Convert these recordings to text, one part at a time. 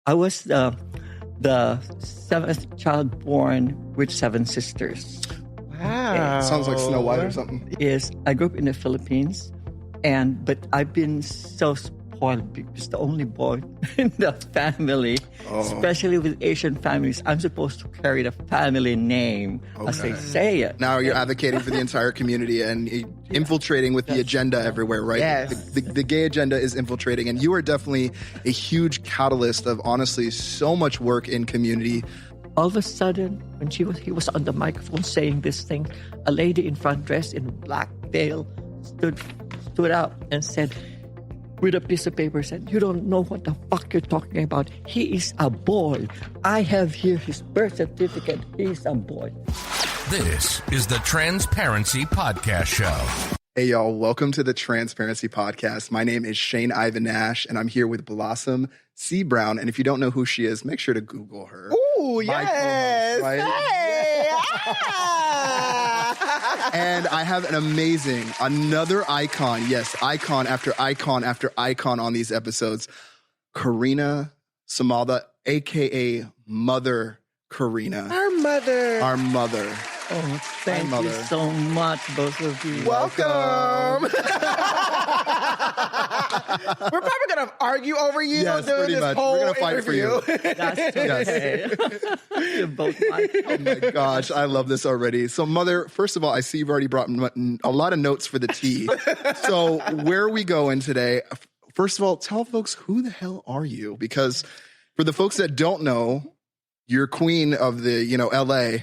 I was the seventh child born with seven sisters. Wow. Sounds like Snow White or something. I grew up in the Philippines, but I've been so spoiled because the only boy in the family, especially with Asian families, I'm supposed to carry the family name as they say it. Now you're advocating for the entire community and infiltrating with the agenda everywhere, right? Yes. The gay agenda is infiltrating, and you are definitely a huge catalyst of, honestly, so much work in community. All of a sudden, when he was on the microphone saying this thing, a lady in front dressed in black veil stood up and said, with a piece of paper, said, "You don't know what the fuck you're talking about. He is a boy. I have here his birth certificate. He's a boy." This is the Transparency Podcast Show. Hey, y'all. Welcome to the Transparency Podcast. My name is Shane Ivan Nash, and I'm here with Blossom C. Brown. And if you don't know who she is, make sure to Google her. Ooh, yes. Right? Hey. And I have another icon. Yes, icon after icon after icon on these episodes. Karina Samala, a.k.a. Mother Karina. Our mother. Oh, thank you so much, both of you. Welcome. We're probably going to argue over you Yes, during pretty this much. whole We're going to fight interview. for you. That's okay. You're both mine. Oh my gosh, I love this already. So, Mother, first of all, I see you've already brought a lot of notes for the tea. So, where are we going today? First of all, tell folks, who the hell are you? Because for the folks that don't know, you're queen of the, LA,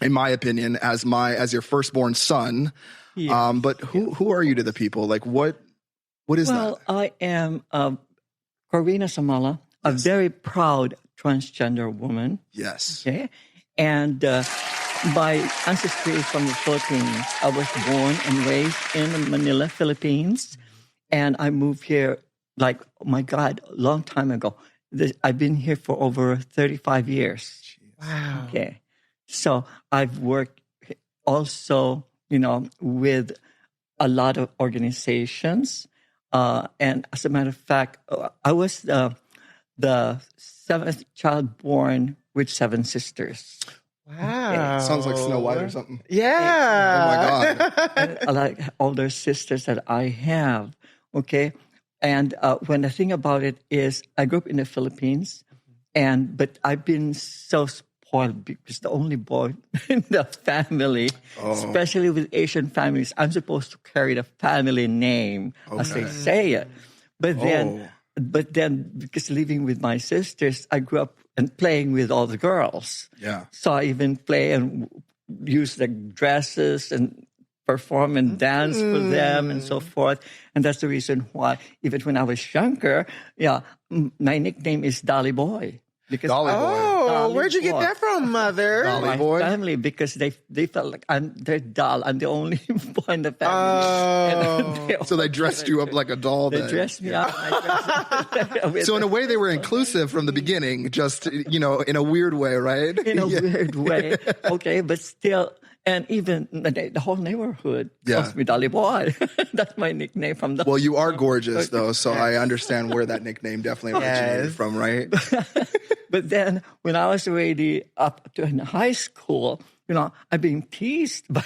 in my opinion, as your firstborn son. Yes. But who are you to the people? Like, what is that? Well, I am Karina Samala, a very proud transgender woman. Yes. Okay. And my ancestry is from the Philippines. I was born and raised in Manila, Philippines. And I moved here, like, oh my God, a long time ago. I've been here for over 35 years. Wow. Okay. So I've worked also, with a lot of organizations. And as a matter of fact, I was the seventh child born with seven sisters. Wow. Sounds like Snow White or something. Yeah. Oh my God. And like older sisters that I have. Okay. And when the thing about it is, I grew up in the Philippines, but I've been so spoiled because the only boy in the family, especially with Asian families, I'm supposed to carry the family name as they say it. But then, because living with my sisters, I grew up and playing with all the girls. Yeah. So I even play and use the dresses and perform and dance for them and so forth. And that's the reason why, even when I was younger, my nickname is Dolly Boy. Because Dolly Boy. Oh, where'd you get that from, Mother? Dolly my Boy? family, because they felt like they're doll. I'm the only boy in the family. So they dressed you up like a doll. They dressed me up. So in a way, they were inclusive from the beginning, just, in a weird way, right? In a weird way. Okay, but still, and even the whole neighborhood calls me Dolly Boy. That's my nickname from the... Well, you are gorgeous, though, so I understand where that nickname definitely originated from, right? But then when I was already up to in high school, I've been teased by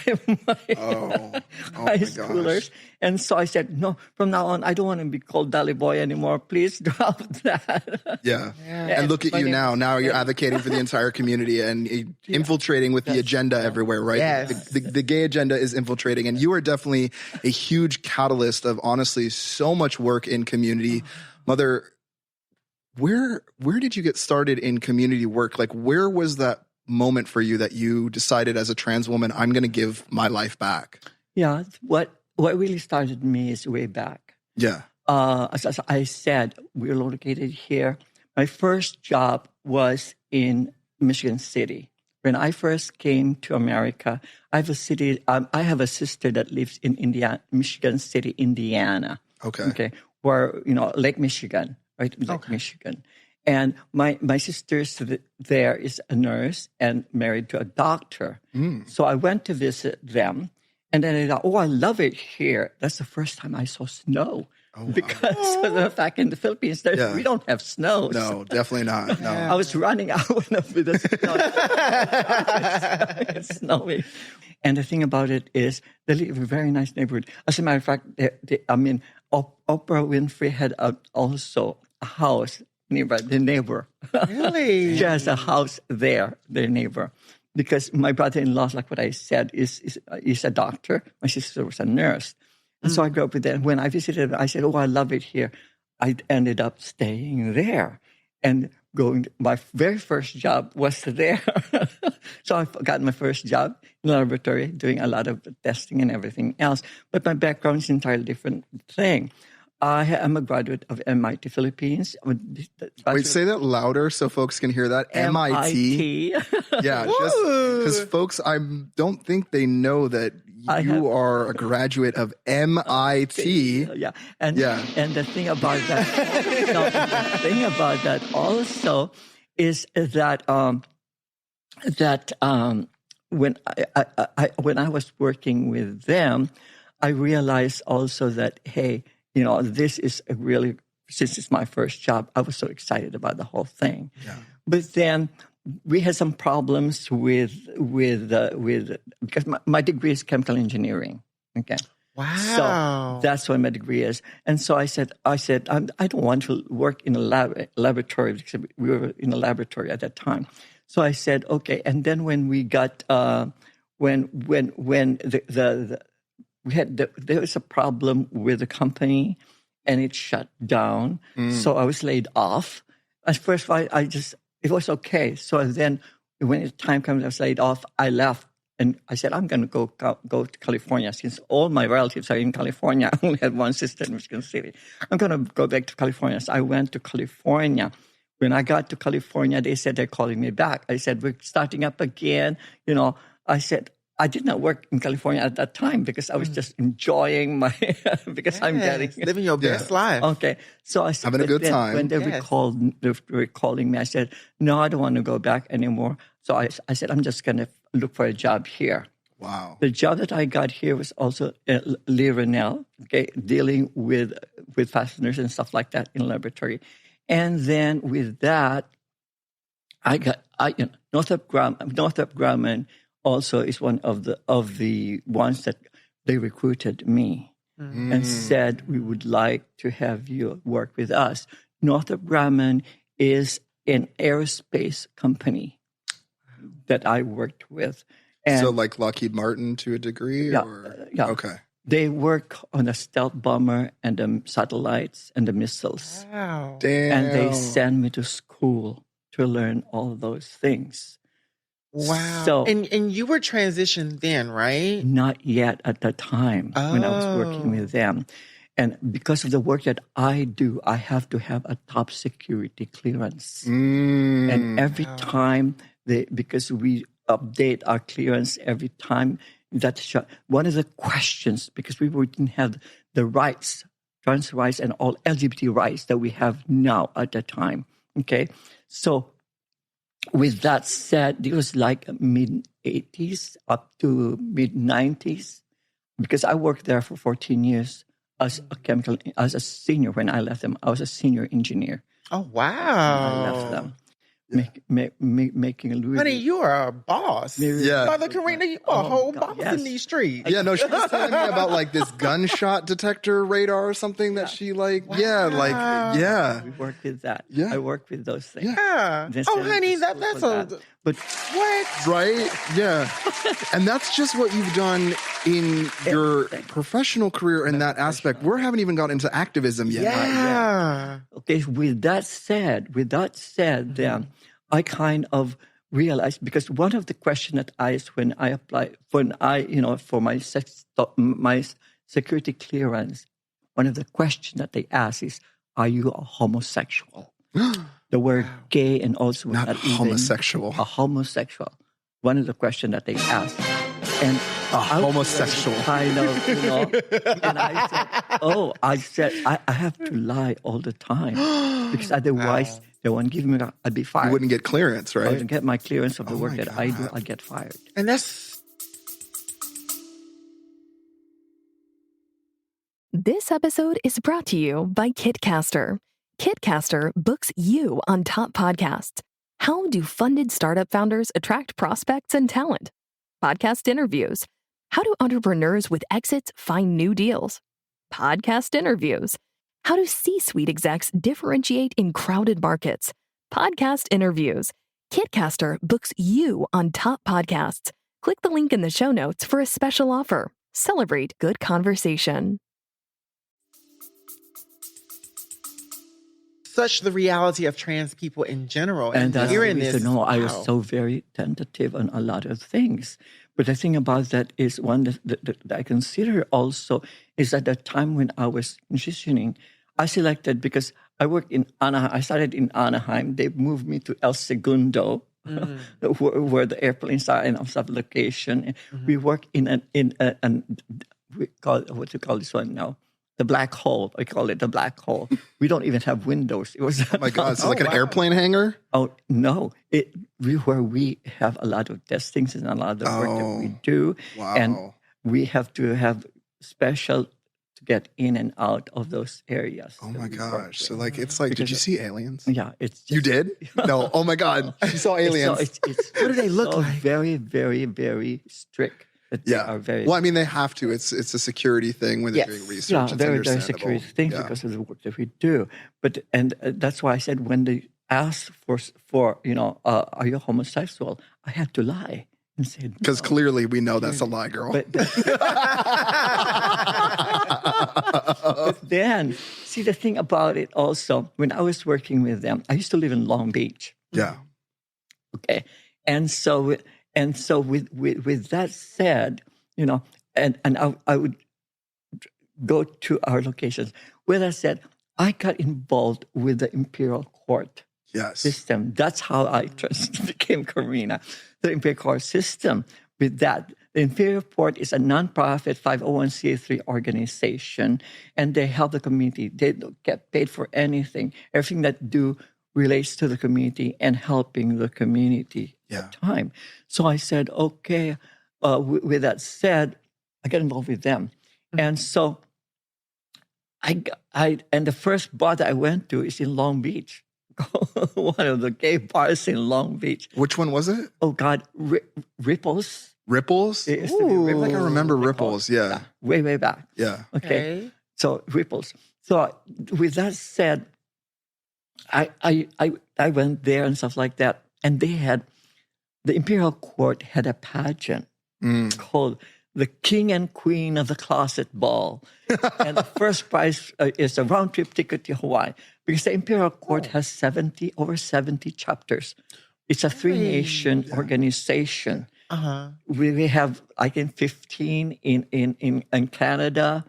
my high schoolers. And so I said, no, from now on, I don't want to be called Dolly Boy anymore. Please drop that. Yeah. And look at you now. Now you're advocating for the entire community and infiltrating with the agenda everywhere, right? Yes. The gay agenda is infiltrating. And you are definitely a huge catalyst of, honestly, so much work in community. Mother, where did you get started in community work? Like, where was that moment for you that you decided as a trans woman, I'm going to give my life back? Yeah. What really started me is way back. Yeah. As I said, we're located here. My first job was in Michigan City. When I first came to America, I have a sister that lives in Michigan City, Indiana. Okay. Where, Lake Michigan, right? Lake Michigan. And my sister's there is a nurse and married to a doctor. So I went to visit them. And then I thought, I love it here. That's the first time I saw snow. because of the fact in the Philippines, we don't have snow. No, definitely not. No. I was running out with the snow. It's snowing. And the thing about it is, they live in a very nice neighborhood. As a matter of fact, Oprah Winfrey had also a house nearby, the neighbor. Really? She has a house there, their neighbor. Because my brother-in-law, like what I said, is a doctor. My sister was a nurse. And so I grew up with them. When I visited, I said, I love it here. I ended up staying there. And my very first job was there. So I got my first job in the laboratory, doing a lot of testing and everything else. But my background is an entirely different thing. I am a graduate of MIT Philippines. Wait, say that louder so folks can hear that. MIT. Yeah, just because folks, I don't think they know that you are a graduate of MIT. Yeah, and the thing about that, also is that when I was working with them, I realized also that this is since it's my first job, I was so excited about the whole thing. Yeah. But then we had some problems with because my degree is chemical engineering. Okay. Wow. So that's what my degree is. And so I said, I don't want to work in a laboratory because we were in a laboratory at that time. So I said, okay. And then when we got when there was a problem with the company and it shut down. So I was laid off. At first, it was okay. So then when the time comes, I was laid off, I left. And I said, I'm going to go to California. Since all my relatives are in California, I only had one sister in Michigan City. I'm going to go back to California. So I went to California. When I got to California, they said they're calling me back. I said, we're starting up again. I said, I did not work in California at that time because I was just enjoying my, because I'm living your best life. Okay. So I said, having a good time. When they were calling me, I said, no, I don't want to go back anymore. So I said, I'm just going to look for a job here. Wow. The job that I got here was also Lee Rennell, dealing with fasteners and stuff like that in a laboratory. And then with that, Northrop Grumman also is one of the ones that they recruited me and said, we would like to have you work with us. Northrop Grumman is an aerospace company that I worked with. And so like Lockheed Martin to a degree? Yeah. Okay. They work on the stealth bomber and the satellites and the missiles. Wow. Damn. And they send me to school to learn all those things. Wow. So, and you were transitioned then, right? Not yet at the time when I was working with them. And because of the work that I do, I have to have a top security clearance. And every time, because we update our clearance every time, that's one of the questions, because we didn't have the rights, trans rights and all LGBT rights that we have now at the time. Okay? So with that said, it was like mid-80s up to mid-90s, because I worked there for 14 years as a senior. When I left them, I was a senior engineer. Oh, wow. I left them. Making a Louis. Honey, you are a boss. Yeah. Mother Karina, you are a whole boss in these streets. Yeah, no, she was telling me about like this gunshot detector radar or something that she We work with that. Yeah. I work with those things. Yeah. Oh, honey, that's a... But what? Right? Yeah. And that's just what you've done in your professional career in that aspect. We haven't even got into activism yet. Yeah. Okay, with that said, then I kind of realized, because one of the questions that I asked when I applied, for my security clearance, one of the questions that they ask is, are you a homosexual? The word gay and also not homosexual. A homosexual. One of the questions that they asked. And a homosexual. Kind of, and I said, I have to lie all the time because otherwise they won't give me, I'd be fired. You wouldn't get clearance, right? I wouldn't get my clearance of the work that I do, I'd get fired. And that's This episode is brought to you by Kitcaster. Kitcaster books you on top podcasts. How do funded startup founders attract prospects and talent? Podcast interviews. How do entrepreneurs with exits find new deals? Podcast interviews. How do C-suite execs differentiate in crowded markets? Podcast interviews. Kitcaster books you on top podcasts. Click the link in the show notes for a special offer. Celebrate good conversation. Such the reality of trans people in general. And that's hearing the reason, this, I was so very tentative on a lot of things. But the thing about that is one that I consider also is at the time when I was transitioning, I selected because I worked in Anaheim. I started in Anaheim. They moved me to El Segundo, where the airplanes are, and also the location. We work in we call what you call this one now. The black hole. I call it the black hole. We don't even have windows. It was Oh my God! It's like an airplane hangar. Oh no! Where we have a lot of testings and a lot of the work that we do, and we have to have special to get in and out of those areas. Oh my gosh! So like it's like, did you see aliens? Yeah, it's just, you did. No. Oh my God! She saw aliens. It's what do they look like? Very, very, very strict. They are very. Well, I mean, they have to. It's a security thing when they're doing research. Yeah, it's very security thing because of the work that we do. But that's why I said when they asked for are you homosexual? I had to lie and say because clearly we know that's a lie, girl. But then, see the thing about it also. When I was working with them, I used to live in Long Beach. Yeah. Okay, and so with that said, and I would go to our locations. With that said, I got involved with the Imperial Court system. That's how I became Karina. The Imperial Court system. With that, the Imperial Court is a nonprofit 501c3 organization, and they help the community. They don't get paid for anything. Everything that do relates to the community and helping the community at the time. So I said, okay, with that said, I got involved with them. And so and the first bar that I went to is in Long Beach. One of the gay bars in Long Beach. Which one was it? Oh God, Ripples. Ripples? It used to be Ripples. I think I remember Ripples, yeah. Way back. Yeah. Okay. So Ripples. So with that said, I went there and stuff like that, and the Imperial Court had a pageant called the King and Queen of the Closet Ball, and the first prize is a round trip ticket to Hawaii because the Imperial Court has over 70 chapters. It's a 3-nation organization. We have, I think, 15 in Canada.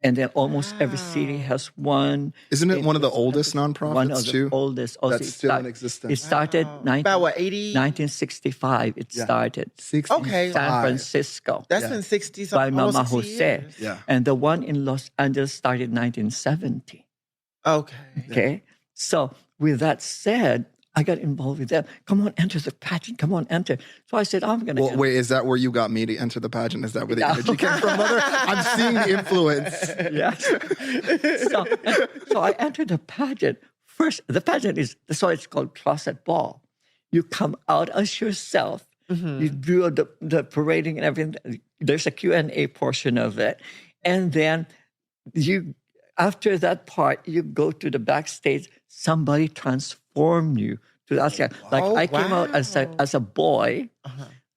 And then almost every city has one. Isn't it one of the oldest nonprofits, one of the oldest. Also, that's still in existence. It started about what, 80? 1965. It started. 65. San Francisco. That's been 60 by Mama Jose. Years. Yeah. And the one in Los Angeles started 1970. Okay. So with that said, I got involved with them. Come on, enter the pageant. Come on, enter. So I said, I'm going to. Well, wait, is that where you got me to enter the pageant? Is that where the energy came from, Mother? I'm seeing the influence. Yes. So I entered the pageant. First, the pageant that's why it's called Closet Ball. You come out as yourself. You do the parading and everything. There's a Q&A portion of it. And then after that part, you go to the backstage. Somebody transform you to the outside. I came out as a boy.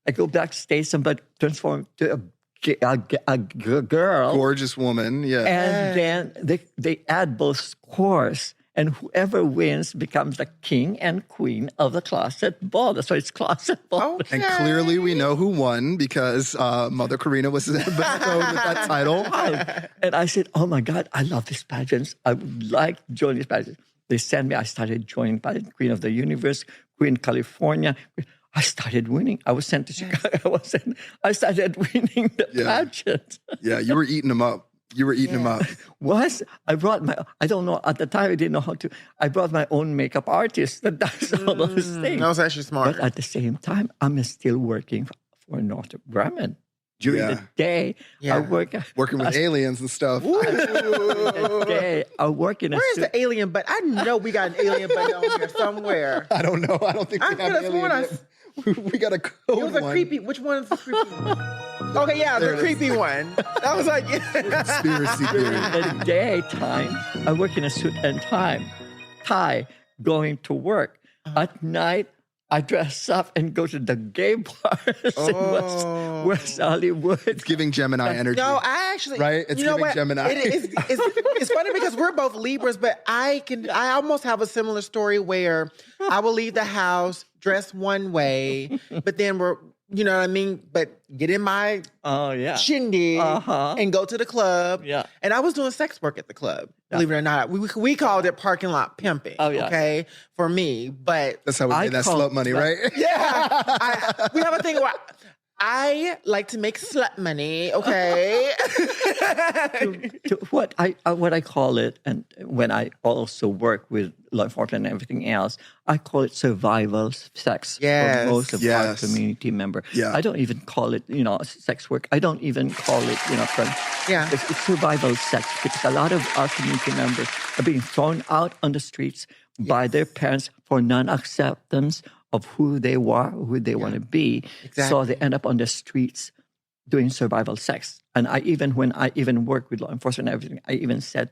I go backstage. Somebody transformed to a girl, gorgeous woman. Yeah, and then they add both scores, and whoever wins becomes the king and queen of the closet ball. That's why it's closet ball. Okay. And clearly we know who won because Mother Karina was bestowed with that title. And I said, oh my God, I love these pageants. I would like to join these pageants. They sent me. I started joining pageant, Queen of the Universe, Queen California. I started winning. I was sent to Chicago. I started winning the pageant. Yeah, you were eating them up. Was I brought I don't know, at the time I didn't know how to. I brought my own makeup artist that does all those things. That was actually smart. But at the same time, I'm still working for Northrop Grumman. During the day, I work. Working with aliens and stuff. During the day, I work in a Where's the alien button? I know we got an alien button on here somewhere. I don't know. I don't think we have aliens. We got a code It was a creepy. Which one's the creepy one? Okay, yeah, the creepy one. That was like Conspiracy theory. In the daytime, I work in a suit and tie, going to work. At night, I dress up and go to the gay bars in West Hollywood. It's giving Gemini energy. No, I actually, right? It's you know giving what? Gemini. It's funny because we're both Libras, but I almost have a similar story where I will leave the house dressed one way, but then you know what I mean? But get in my shindig and go to the club. Yeah. And I was doing sex work at the club, believe it or not. We called it parking lot pimping, okay, for me. But that's how we made that slut money, right? Yeah. We have a thing where I like to make slut money, okay? What I call it, and when I also work with law enforcement and everything else, I call it survival sex for most of our community member. Yeah. I don't even call it, sex work. I don't even call it, it's survival sex, because a lot of our community members are being thrown out on the streets by their parents for non-acceptance of who they are, who they want to be. Exactly. So they end up on the streets doing survival sex. And when I work with law enforcement and everything, I even said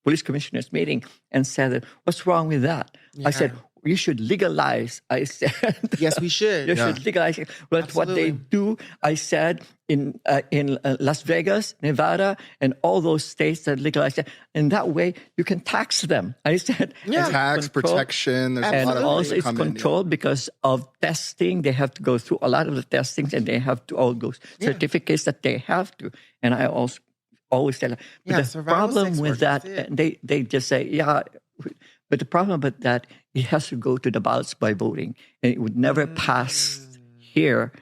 police commissioners meeting and said, what's wrong with that? I said, you should legalize. I said, yes, we should. You should legalize it. But what they do, I said, in Las Vegas, Nevada, and all those states that legalize it, and that way you can tax them. I said, tax protection. There's a lot of also it's controlled because of testing. They have to go through a lot of the testings, and they have to all those certificates that they have to. And I also always say, but the problem with that, they just say, but the problem with that, it has to go to the ballots by voting, and it would never pass here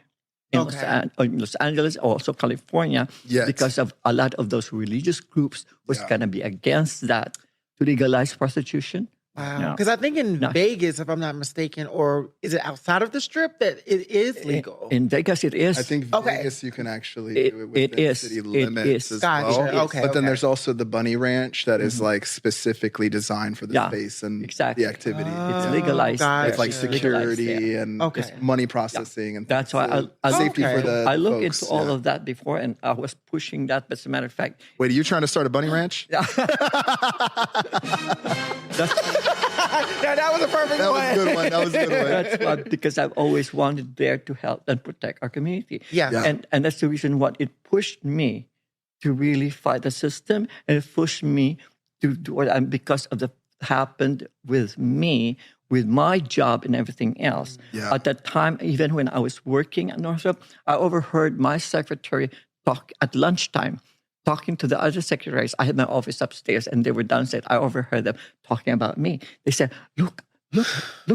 in Los Angeles, also California, because of a lot of those religious groups was going to be against that to legalize prostitution. Wow. Because I think in Vegas, if I'm not mistaken, or is it outside of the Strip, that it is legal? In Vegas, it is. I think Vegas, you can actually do it within city limits as gotcha. well. Okay, but then there's also the Bunny Ranch that is like specifically designed for the space and the activity. It's legalized. It's like security and money processing and that's why I safety for the I looked folks. into all of that before, and I was pushing that. But as a matter of fact, wait, are you trying to start a bunny ranch? That was a perfect one. That was a good one. That's why, because I've always wanted there to help and protect our community. And that's the reason why it pushed me to really fight the system, and it pushed me to do what I'm, because of the happened with me, with my job and everything else. At that time, even when I was working at Northrop, I overheard my secretary talk at lunchtime, talking to the other secretaries. I had my office upstairs, and they were downstairs. I overheard them talking about me. They said, look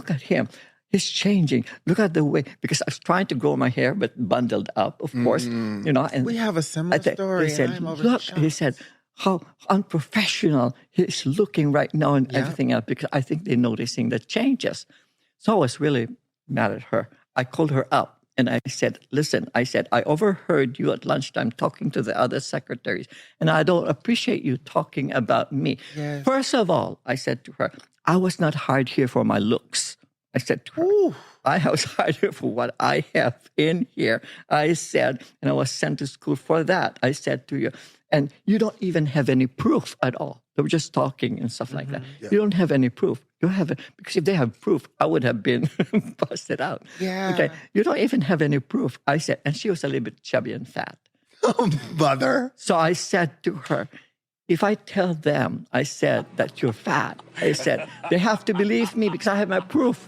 at him. He's changing. Look at the way, because I was trying to grow my hair, but bundled up, of course. And we have a similar story. They said, look, he said, how unprofessional he's looking right now and everything else, because I think they're noticing the changes. So I was really mad at her. I called her up. And I said, listen, I overheard you at lunchtime talking to the other secretaries, and I don't appreciate you talking about me. First of all, I said to her, I was not hired here for my looks. I said to her, I was hired here for what I have in here. I said, and I was sent to school for that. I said to you, and you don't even have any proof at all. They were just talking and stuff like that. You don't have any proof. You have it, because if they have proof, I would have been busted out. Okay, you don't even have any proof. I said, and she was a little bit chubby and fat. Oh, mother. So I said to her, if I tell them, I said that you're fat, I said, they have to believe me because I have my proof.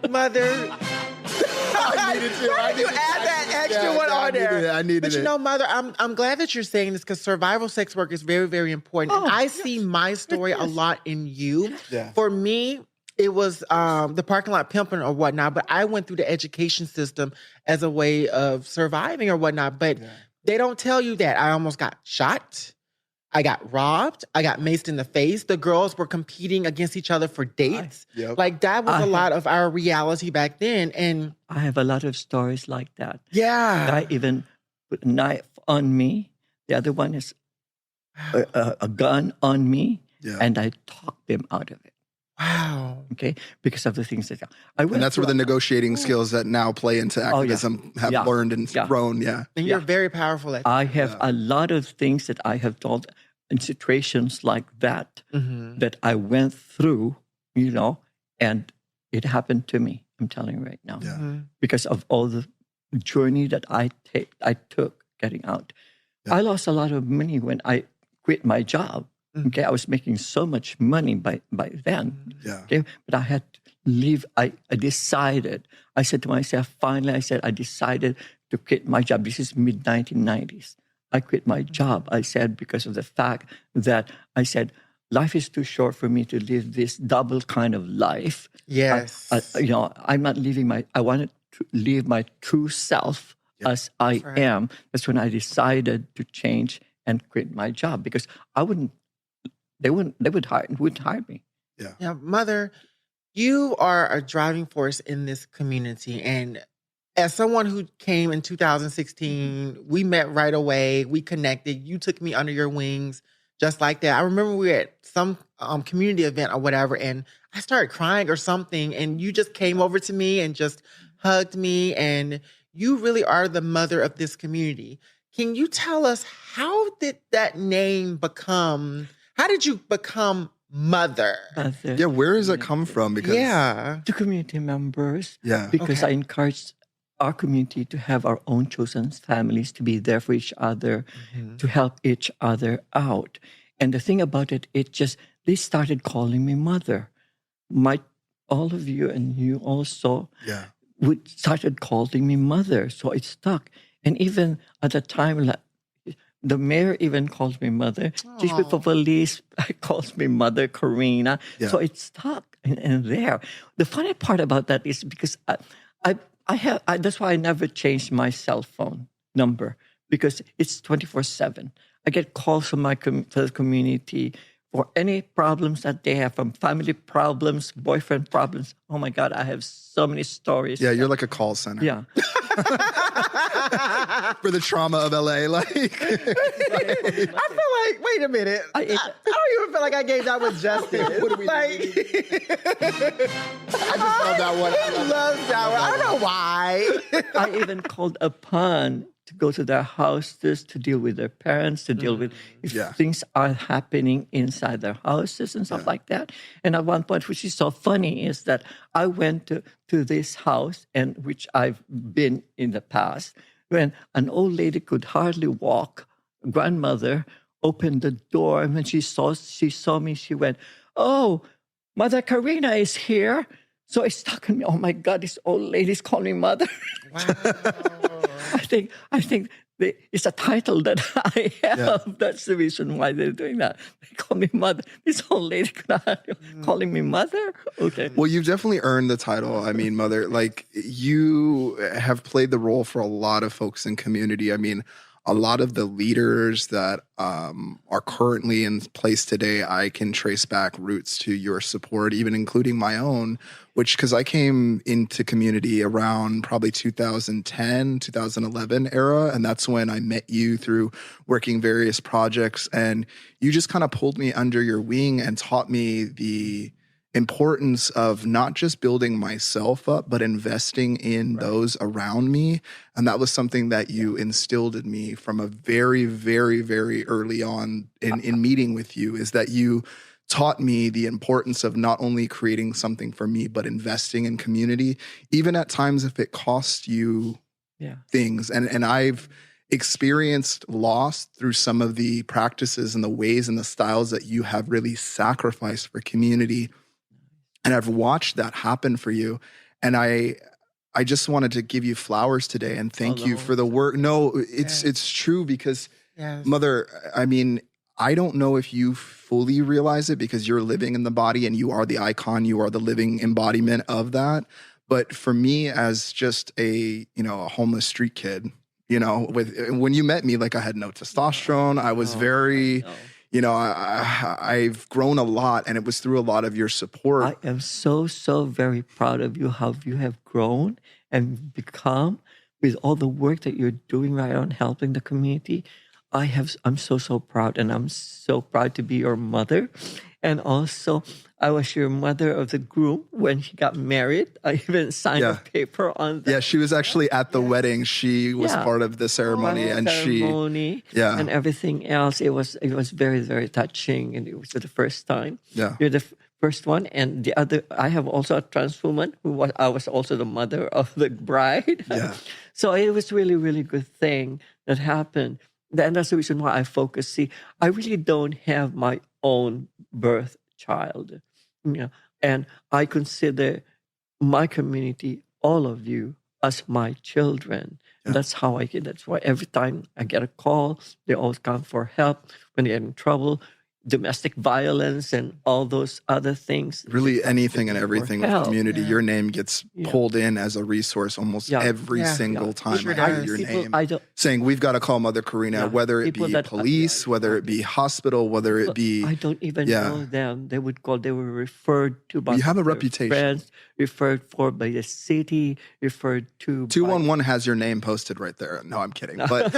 Mother. I needed to. Why did you add that extra one on there? I needed it. But you know, Mother, I'm glad that you're saying this, because survival sex work is very, very important. And I see my story a lot in you. For me, it was the parking lot pimping or whatnot, but I went through the education system as a way of surviving or whatnot. But they don't tell you that I almost got shot. I got robbed. I got maced in the face. The girls were competing against each other for dates. Like that was a lot of our reality back then. And I have a lot of stories like that. yeah. Guy even put a knife on me. The other one is a gun on me. Yeah. And I talked them out of it. Wow. Okay, because of the things that I went And that's where the through. negotiating skills that now play into activism have learned and grown. Yeah. And you're very powerful at that. I have a lot of things that I have told in situations like that that I went through, you know, and it happened to me. I'm telling you right now, because of all the journey that I took getting out. Yeah. I lost a lot of money when I quit my job. Okay, I was making so much money by then. Yeah. Okay, but I had to leave. I decided. I said to myself, finally, I decided to quit my job. This is mid 1990s. I quit my job. I said because of the fact that I said life is too short for me to live this double kind of life. Yes. You know, I'm not living I wanted to live my true self as I am. That's when I decided to change and quit my job because I wouldn't. They wouldn't hire me. Yeah. Yeah, Mother, you are a driving force in this community. And as someone who came in 2016, we met right away. We connected. You took me under your wings just like that. I remember we were at some community event or whatever, and I started crying or something. And you just came over to me and just hugged me. And you really are the mother of this community. Can you tell us how did that name become? How did you become Mother? Yeah, where does that come from? Because the community members. Yeah, because I encouraged our community to have our own chosen families, to be there for each other, to help each other out. And the thing about it, they started calling me Mother. All of you and you also started calling me Mother, so it stuck. And even at the time, the mayor even calls me Mother. Chief of Police calls me Mother Karina. Yeah. So it stuck in there. The funny part about that is because that's why I never changed my cell phone number because it's 24/7. I get calls from the community for any problems that they have, from family problems, boyfriend problems. Oh my God, I have so many stories. Yeah, you're like a call center. Yeah. For the trauma of LA, like I feel like, wait a minute. I don't even feel like I gave that with justice. What do we like, I just love that one. I love that one. I don't know why. I even called upon to go to their houses to deal with their parents, to deal with if things are happening inside their houses and stuff like that. And at one point, which is so funny, is that I went to this house, and which I've been in the past, when an old lady could hardly walk, grandmother opened the door, and when she saw me, she went, "Oh, Mother Karina is here." So it stuck in me. Oh my God, this old lady's calling me Mother. Wow. I think it's a title that I have. Yeah. That's the reason why they're doing that. They call me Mother. This old lady calling me Mother? Okay. Well, you've definitely earned the title. I mean, Mother, like you have played the role for a lot of folks in community. I mean, a lot of the leaders that are currently in place today, I can trace back roots to your support, even including my own, because I came into community around probably 2010, 2011 era. And that's when I met you through working various projects. And you just kind of pulled me under your wing and taught me the importance of not just building myself up, but investing in those around me. And that was something that you instilled in me from a very, very, very early on in meeting with you, is that you taught me the importance of not only creating something for me, but investing in community, even at times if it costs you things. And I've experienced loss through some of the practices and the ways and the styles that you have really sacrificed for community. And I've watched that happen for you. And I just wanted to give you flowers today and thank you for the work. No, it's true because Mother, I mean, I don't know if you fully realize it because you're living in the body and you are the icon, you are the living embodiment of that. But for me as just a homeless street kid, when you met me, like I had no testosterone. I was very, you know, I've grown a lot, and it was through a lot of your support. I am so very proud of you, how you have grown and become with all the work that you're doing right on helping the community. I'm so proud, and I'm so proud to be your mother. And also, I was your mother of the groom when he got married. I even signed a paper on that. Yeah, she was actually at the wedding. She was part of the ceremony, and and everything else. It was very touching, and it was the first time. Yeah, you're the first one, and the other. I have also a trans woman I was also the mother of the bride. Yeah, so it was really good thing that happened. And that's the reason why I focus. See, I really don't have my own birth child, and I consider my community, all of you, as my children. And that's how I get. That's why every time I get a call, they always come for help when they're in trouble. Domestic violence and all those other things. Really anything and everything with community. Your name gets pulled in as a resource almost every single time I hear your name. Saying, we've got to call Mother Karina, whether it be police, whether it be hospital, whether it be... I don't even know them. They would call, they were referred to by... You have a reputation. Friends, referred for by the city, referred to... 211 has your name posted right there. No, I'm kidding. But,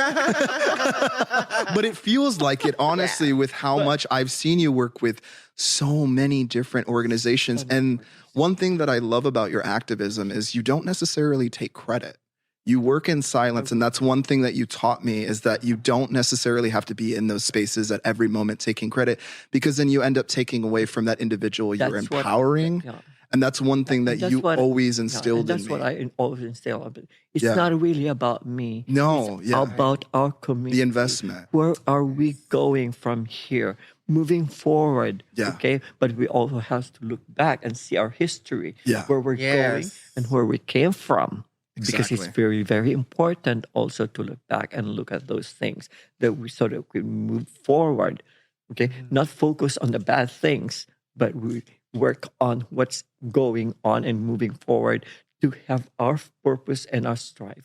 but it feels like it, honestly, with how much I've seen you work with so many different organizations. And one thing that I love about your activism is you don't necessarily take credit. You work in silence. And that's one thing that you taught me, is that you don't necessarily have to be in those spaces at every moment taking credit, because then you end up taking away from that individual you're empowering. And that's one thing that you always instilled in me. That's what I always instill. It's not really about me. No, it's about our community. The investment. Where are we going from here? Moving forward, okay? But we also have to look back and see our history, where we're going and where we came from. Because it's very important also to look back and look at those things that we so that we move forward, okay? Not focus on the bad things, but we work on what's going on and moving forward to have our purpose and our strive.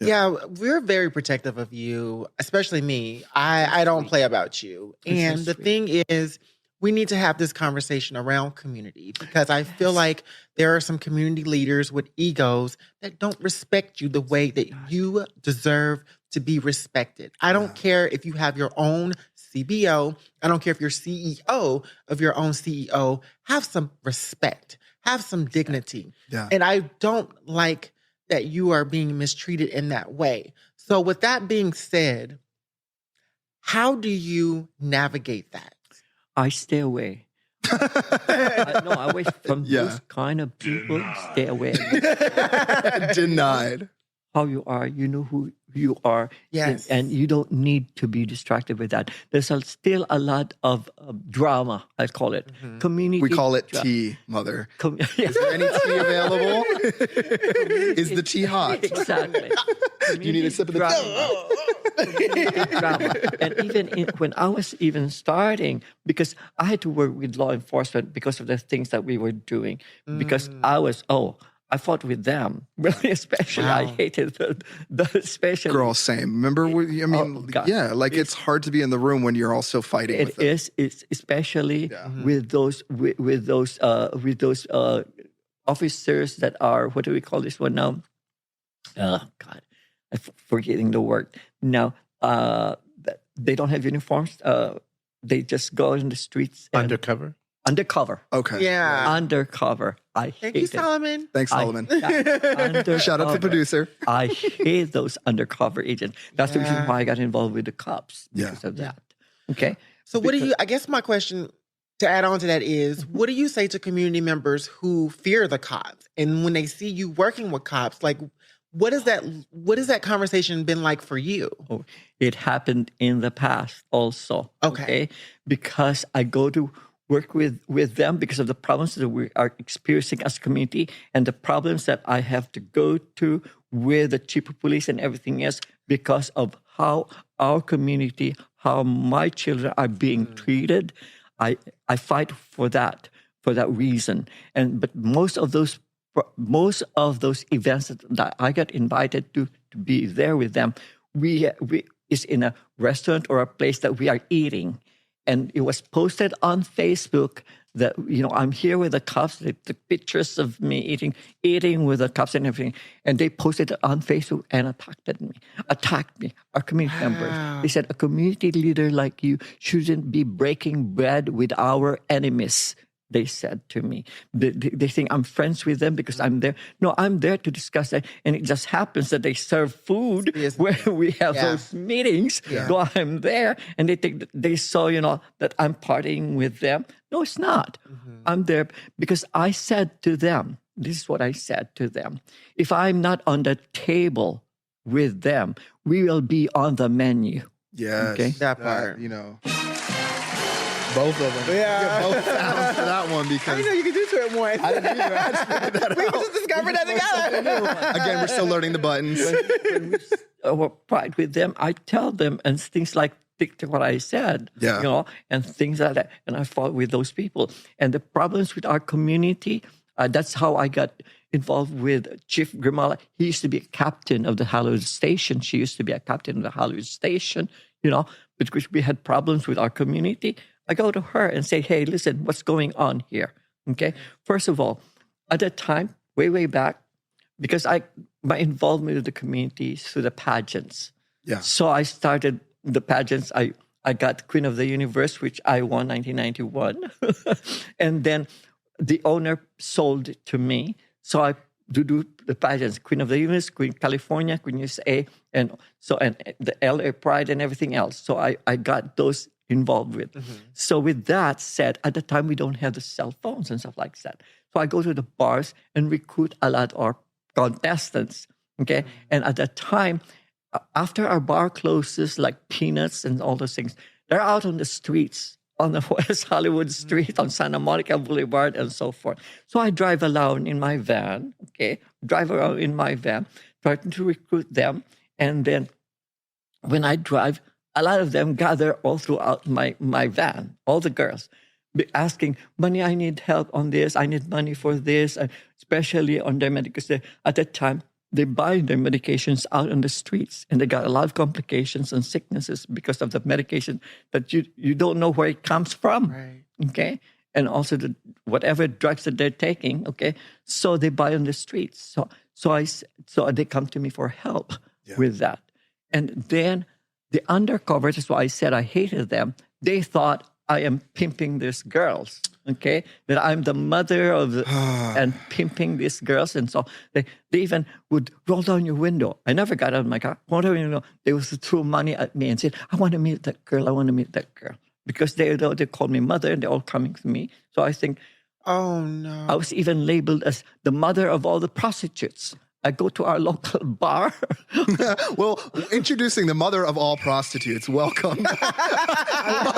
Yeah, we're very protective of you, especially me. I don't play about you. And the thing is, we need to have this conversation around community, because I feel like there are some community leaders with egos that don't respect you the way that you deserve to be respected. I don't care if you have your own CBO. I don't care if you're CEO of your own CEO. Have some respect. Have some dignity. Yeah. And I don't like that you are being mistreated in that way. So with that being said, how do you navigate that? I stay away. I wait from those kind of people. Stay away. Denied. How you are, you know who you are. Yes. And you don't need to be distracted with that. There's still a lot of drama, I call it. Community. We call it tea, Mother. Is there any tea available? Is the tea hot? Exactly. Do you need a sip of the drama. And even when I was even starting, because I had to work with law enforcement because of the things that we were doing. Because I fought with them, really, especially. I hated the especially. Girl, same. Remember, it's hard to be in the room when you're also fighting with them. It's especially with those officers that are, what do we call this one now? Oh, God, I'm forgetting the word. Now, they don't have uniforms. They just go in the streets. Undercover? Undercover. Okay. Yeah. Undercover. Thank you, Solomon. Thanks, Solomon. Shout out to the producer. I hate those undercover agents. That's the reason why I got involved with the cops, because of that. Okay. So I guess my question to add on to that is, what do you say to community members who fear the cops? And when they see you working with cops, like, what is that conversation been like for you? Oh, it happened in the past also. Okay. Because I go to work with them because of the problems that we are experiencing as a community, and the problems that I have to go to with the chief of police and everything else because of how our community, how my children are being treated. I fight for that reason. But most of those events that I got invited to be there with them, we is in a restaurant or a place that we are eating. and it was posted on Facebook that, I'm here with the cops. They took pictures of me eating with the cops and everything. And they posted it on Facebook and attacked me, our community members. They said, a community leader like you shouldn't be breaking bread with our enemies. They said to me, they think I'm friends with them because I'm there. No, I'm there to discuss that. And it just happens that they serve food where we have those meetings. Yeah. So I'm there, and they think they saw, that I'm partying with them. No, it's not. Mm-hmm. I'm there because I said to them, this is what I said to them. If I'm not on the table with them, we will be on the menu. Yes. Okay? That part. Both of them. Yeah. Both sounds for that one because... I didn't know you could do it once. I didn't either. I just figured that we just discovered that together. Again, we're still learning the buttons. When we pride with them, I tell them and things like what I said, and things like that. And I fought with those people. And the problems with our community, that's how I got involved with Chief Grimala. He used to be a captain of the Hollywood Station. She used to be a captain of the Hollywood Station, because we had problems with our community. I go to her and say, hey, listen, what's going on here? Okay. First of all, at that time, way back, because my involvement with the community through the pageants. Yeah. So I started the pageants. I got Queen of the Universe, which I won 1991. And then the owner sold it to me. So I do the pageants, Queen of the Universe, Queen California, Queen USA, and the LA Pride and everything else. So I got those involved with. Mm-hmm. So with that said, at the time we don't have the cell phones and stuff like that. So I go to the bars and recruit a lot of our contestants. Okay. Mm-hmm. And at that time, after our bar closes, like Peanuts and all those things, they're out on the streets, on the West Hollywood Street, on Santa Monica Boulevard, and so forth. So I drive around in my van, trying to recruit them. And then when I drive, a lot of them gather all throughout my van, all the girls, asking, money, I need help on this. I need money for this, especially on their medication. At that time, they buy their medications out on the streets, and they got a lot of complications and sicknesses because of the medication that you don't know where it comes from. Right. Okay? And also whatever drugs that they're taking, okay? So they buy on the streets. So they come to me for help with that. And then the undercover, that's why I said I hated them. They thought I am pimping these girls, okay? That I'm the mother of and pimping these girls. And so they even would roll down your window. I never got out of my car. They would throw money at me and say, I want to meet that girl. I want to meet that girl. Because they call me mother and they're all coming to me. So I think, oh no. I was even labeled as the mother of all the prostitutes. I go to our local bar. Well, introducing the mother of all prostitutes. Welcome. I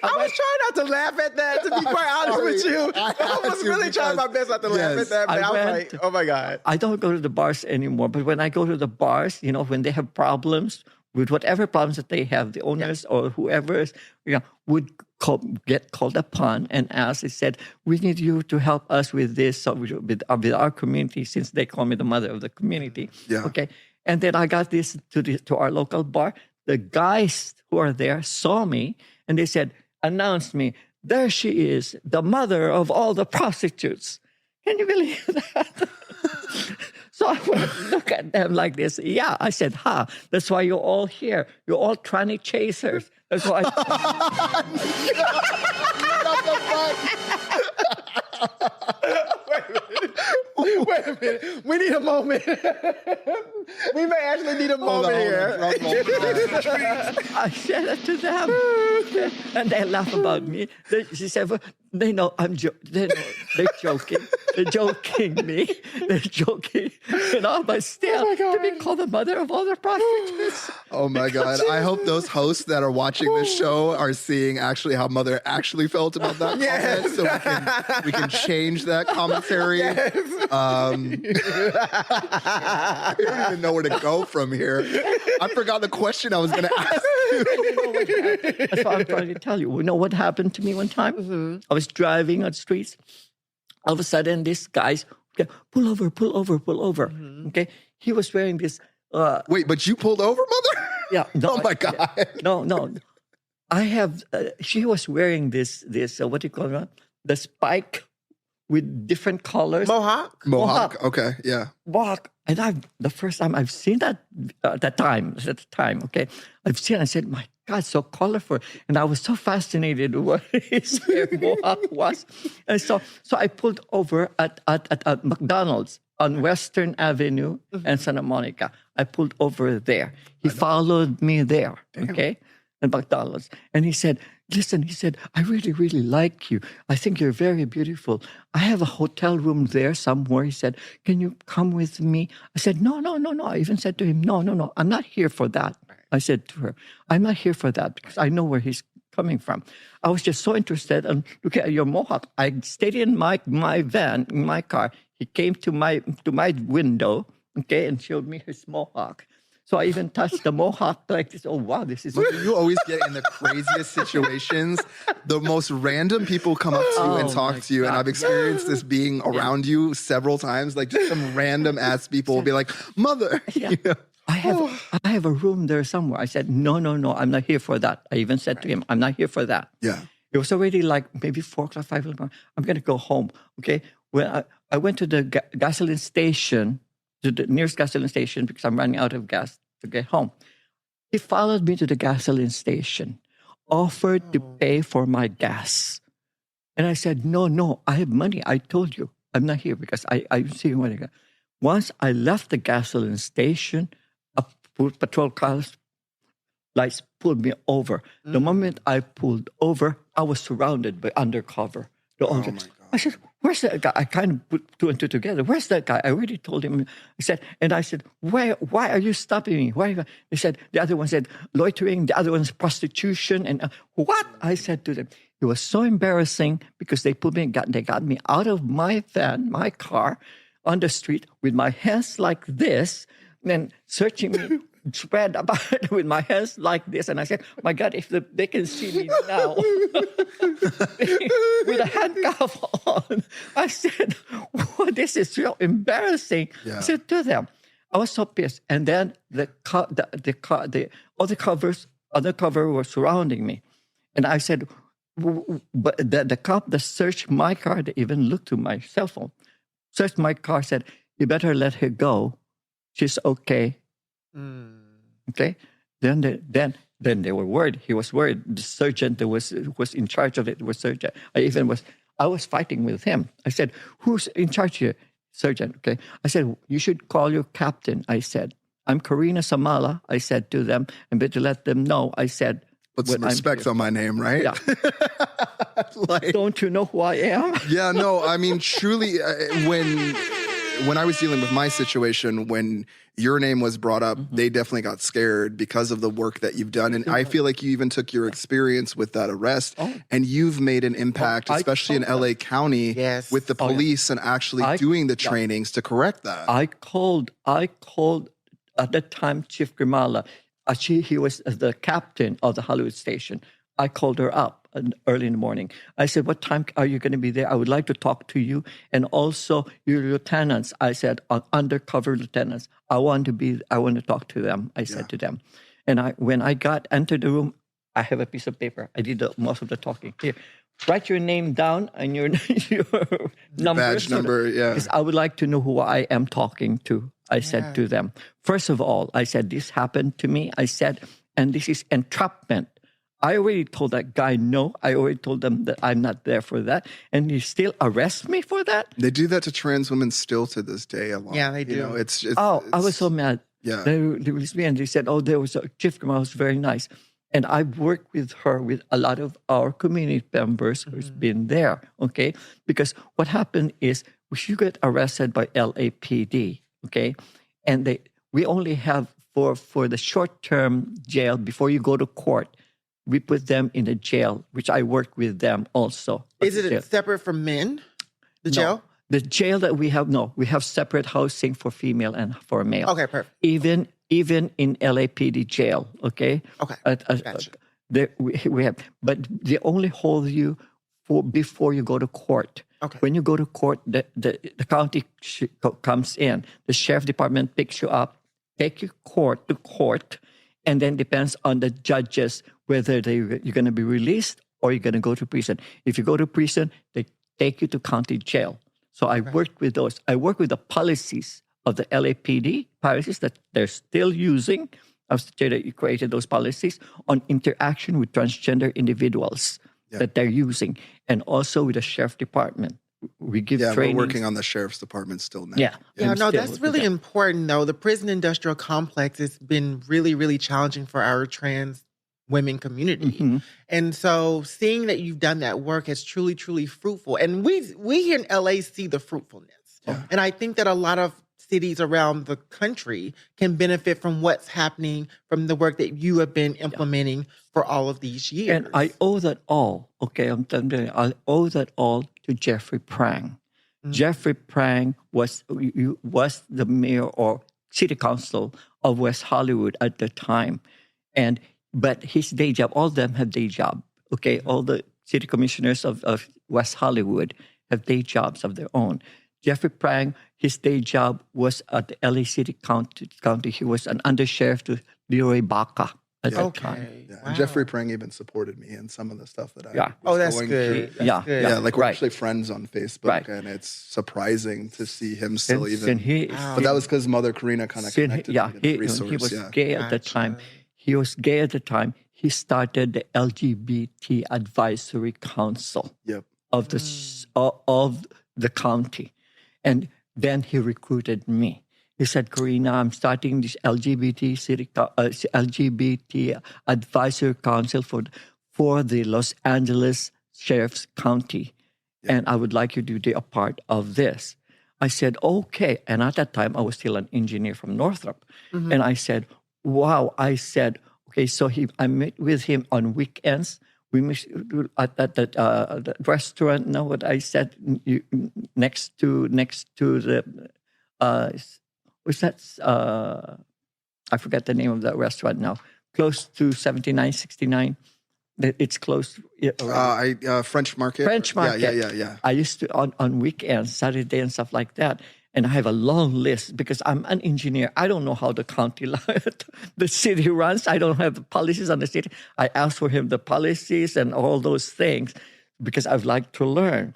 was trying not to laugh at that, to be quite honest with you. I was really trying my best not to laugh at that, but I was like, oh my God. I don't go to the bars anymore, but when I go to the bars, when they have problems with whatever problems that they have, the owners or whoever is, would get called upon and asked. They said, we need you to help us with this, so with our community, since they call me the mother of the community. Yeah. Okay. And then I got this to our local bar. The guys who are there saw me and they said, announced me, there she is, the mother of all the prostitutes. Can you believe that? So I would look at them like this. Yeah, I said, that's why you're all here. You're all tranny chasers. That's why. Wait a minute. We need a moment. We may actually need a moment here. I said it to them. And they laugh about me. She said, well, they know I'm they're joking. They're joking me. They're joking. But still, to be called the mother of all the prostitutes. Oh my God. I hope those hosts that are watching this show are seeing actually how Mother actually felt about that comment. So we can change that commentary. Yes. I don't even know where to go from here. I forgot the question I was going to ask you. That's what I'm trying to tell you. You know what happened to me one time? Mm-hmm. I was driving on the streets. All of a sudden, this guy's, pull over. Mm-hmm. Okay? He was wearing this... Wait, but you pulled over, Mother? Yeah. No, oh, my God. No. she was wearing this what do you call it? The spike with different colors. Mohawk. Okay, yeah. Mohawk. And the first time I've seen that at the time, okay? I said, my God, so colorful. And I was so fascinated with what his hair Mohawk was. And so I pulled over at McDonald's on Western Avenue and Santa Monica. I pulled over there. He followed me there, okay? At McDonald's. And he said, listen, I really, really like you. I think you're very beautiful. I have a hotel room there somewhere. He said, can you come with me? I said, no. I even said to him, no. I'm not here for that. I said to her, I'm not here for that because I know where he's coming from. I was just so interested and look at your Mohawk. I stayed in my van, in my car. He came to my window, okay, and showed me his Mohawk. So I even touched the Mohawk like this. Oh, wow, this is... You always get in the craziest situations. The most random people come up to you and talk to you. And I've experienced this being around you several times. Like just some random ass people will be like, Mother. Yeah. You know? I have a room there somewhere. I said, no, I'm not here for that. I even said to him, I'm not here for that. Yeah. It was already like maybe 4 o'clock, 5 o'clock. I'm going to go home, okay? When I went to the gasoline station, to the nearest gasoline station because I'm running out of gas to get home. He followed me to the gasoline station, offered to pay for my gas. And I said, no, I have money. I told you, I'm not here because I see you. Once I left the gasoline station, a patrol car lights pulled me over. The moment I pulled over, I was surrounded by undercover. Oh my God. I said, where's that guy? I kind of put 2 and 2 together. Where's that guy? I already told him. I said, why are you stopping me? Why? They said, the other one said, loitering. The other one's prostitution. And what? I said to them, it was so embarrassing because they got me out of my van, my car, on the street with my hands like this, and then searching me. Spread about with my hands like this, and I said, "My God, if they can see me now with a handcuff on," I said, "Well, this is real embarrassing." Yeah. I said to them, I was so pissed, and then the other cover were surrounding me, and I said, "But the cop that searched my car, they even looked to my cell phone, searched my car, said, you better let her go. She's okay." Okay. Then they were worried. He was worried. The sergeant that was in charge of it was sergeant. I was fighting with him. I said, "Who's in charge here?" Sergeant. Okay. I said, "You should call your captain." I said, "I'm Karina Samala." I said to them, and better let them know. I said, "Put some respect on my name, right?" Yeah. Don't you know who I am? Yeah. No. I mean, truly, when I was dealing with my situation, when your name was brought up, they definitely got scared because of the work that you've done. And I feel like you even took your experience with that arrest and you've made an impact, especially in LA County with the police and actually doing the trainings to correct that. I called at the time Chief Grimala. He was the captain of the Hollywood station. I called her up early in the morning. I said, "What time are you going to be there? I would like to talk to you. And also your lieutenants." I said, "Undercover lieutenants. I want to talk to them." I said to them. And when I entered the room, I have a piece of paper. I did most of the talking. Here, write your name down and your number. Badge number, yeah. Because I would like to know who I am talking to. I said to them. First of all, I said, "This happened to me." I said, "And this is entrapment." I already told that guy no. I already told them that I'm not there for that. And you still arrest me for that? They do that to trans women still to this day a lot. Yeah, they do. You know, it's I was so mad. Yeah. They released me and they said, there was a Chief Grandma was very nice. And I worked with her, with a lot of our community members who's been there, okay? Because what happened is you get arrested by LAPD, okay? And we only have for the short-term jail before you go to court, we put them in a jail, which I work with them also. Is it separate from men? The jail? No. The jail that we have separate housing for female and for male. Okay, perfect. Even in LAPD jail, okay? Okay, gotcha. We have, but they only hold you before you go to court. Okay. When you go to court, the county comes in. The sheriff department picks you up, take you to court, And then depends on the judges whether you're going to be released or you're going to go to prison. If you go to prison, they take you to county jail. So I worked with those. I worked with the policies of the LAPD, policies that they're still using. I was the chair that created those policies on interaction with transgender individuals that they're using, and also with the sheriff department. We give training. We're working on the sheriff's department still now. Yeah, no, that's really important, though. The prison industrial complex has been really, really challenging for our trans women community. And so seeing that you've done that work is truly, truly fruitful. And we here in LA see the fruitfulness. And I think that a lot of cities around the country can benefit from what's happening from the work that you have been implementing for all of these years. And I owe that all, I'm telling you, I owe that all to Jeffrey Prang. Jeffrey Prang was the mayor or city council of West Hollywood at the time. But his day job, all of them have day job, all the city commissioners of West Hollywood have day jobs of their own. Jeffrey Prang, his day job was at the LA City County. He was an undersheriff to Leroy Baca at that time. Yeah. Wow. And Jeffrey Prang even supported me in some of the stuff that I was that's going good. through. That's good. Like we're actually friends on Facebook, and it's surprising to see him still but that was because Mother Karina kind of connected me to the resource. He was gay at the time. He was gay at the time. He started the LGBT Advisory Council of the county. And then he recruited me. He said, Karina, I'm starting this LGBT Advisory Council for the Los Angeles Sheriff's County. And I would like you to be a part of this. I said, okay. And at that time, I was still an engineer from Northrop. And I said, wow. I said, okay, so I met with him on weekends. We met at the restaurant. Now, what I said, next to the, what's that? I forget the name of that restaurant now. Close to 7969. It's close. French Market. French Market. Yeah. I used to, on weekends, Saturday and stuff like that. And I have a long list because I'm an engineer. I don't know how the county, the city runs. I don't have the policies on the city. I asked for him the policies and all those things because I'd like to learn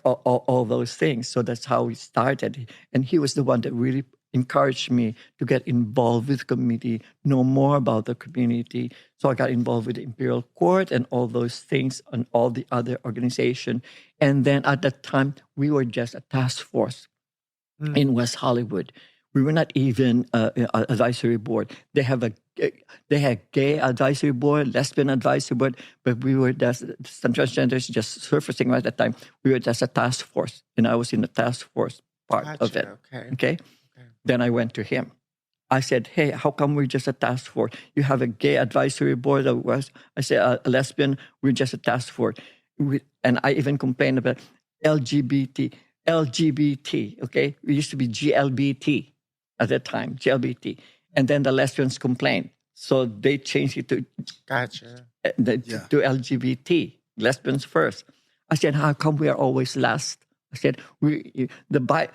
all those things. So that's how we started. And he was the one that really encouraged me to get involved with the community, know more about the community. So I got involved with the Imperial Court and all those things and all the other organization. And then at that time, we were just a task force in West Hollywood. We were not even an advisory board. They had gay advisory board, lesbian advisory board, but we were just, some transgenders just surfacing right at that time. We were just a task force, and I was in the task force part of it. Okay. Then I went to him. I said, hey, how come we're just a task force? You have a gay advisory board. I said, a lesbian, we're just a task force. And I even complained about LGBT, okay? We used to be GLBT at that time, GLBT. And then the lesbians complained. So they changed it to LGBT, lesbians first. I said, how come we are always last? I said, the buy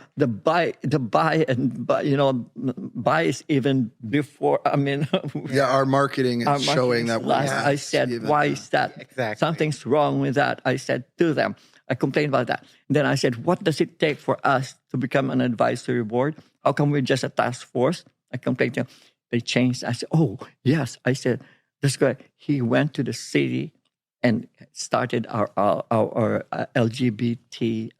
is even before, our marketing is showing that we're last. I said, why is that? Exactly. Something's wrong with that. I said to them, I complained about that. And then I said, what does it take for us to become an advisory board? How come we're just a task force? I complained to them. They changed. I said, oh, yes. I said, that's good. He went to the city and started our LGBT,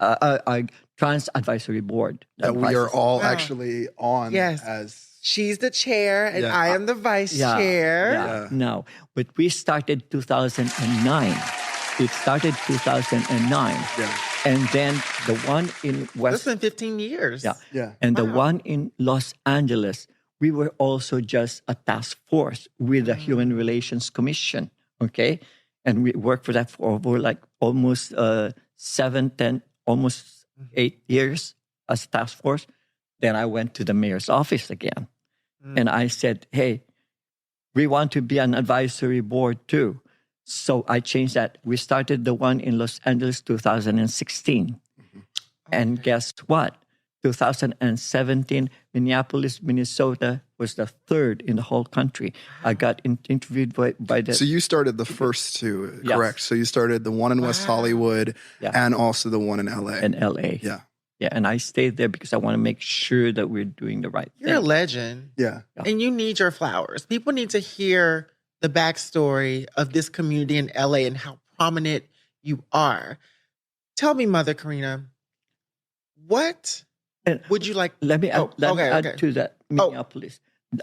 trans advisory board. That we are all actually on as... She's the chair and I am the vice chair. No, but we started 2009. It started 2009. Yeah. And then the one in West... That's been 15 years. Yeah. And the one in Los Angeles, we were also just a task force with the Human Relations Commission, okay? And we worked for that for over like almost 8 years as a task force. Then I went to the mayor's office again. And I said, hey, we want to be an advisory board too. So I changed that. We started the one in Los Angeles 2016. And guess what? 2017, Minneapolis, Minnesota was the third in the whole country. I got interviewed by the... So you started the first two, Yes. correct? So you started the one in West Hollywood Yeah. and also the one in LA. in LA. Yeah. Yeah, and I stayed there because I want to make sure that we're doing the right You're a thing. legend. Yeah. And you need your flowers. People need to hear the backstory of this community in LA and how prominent you are. Tell me, Mother Karina, what And would you like? Let me add, okay. to that, Minneapolis.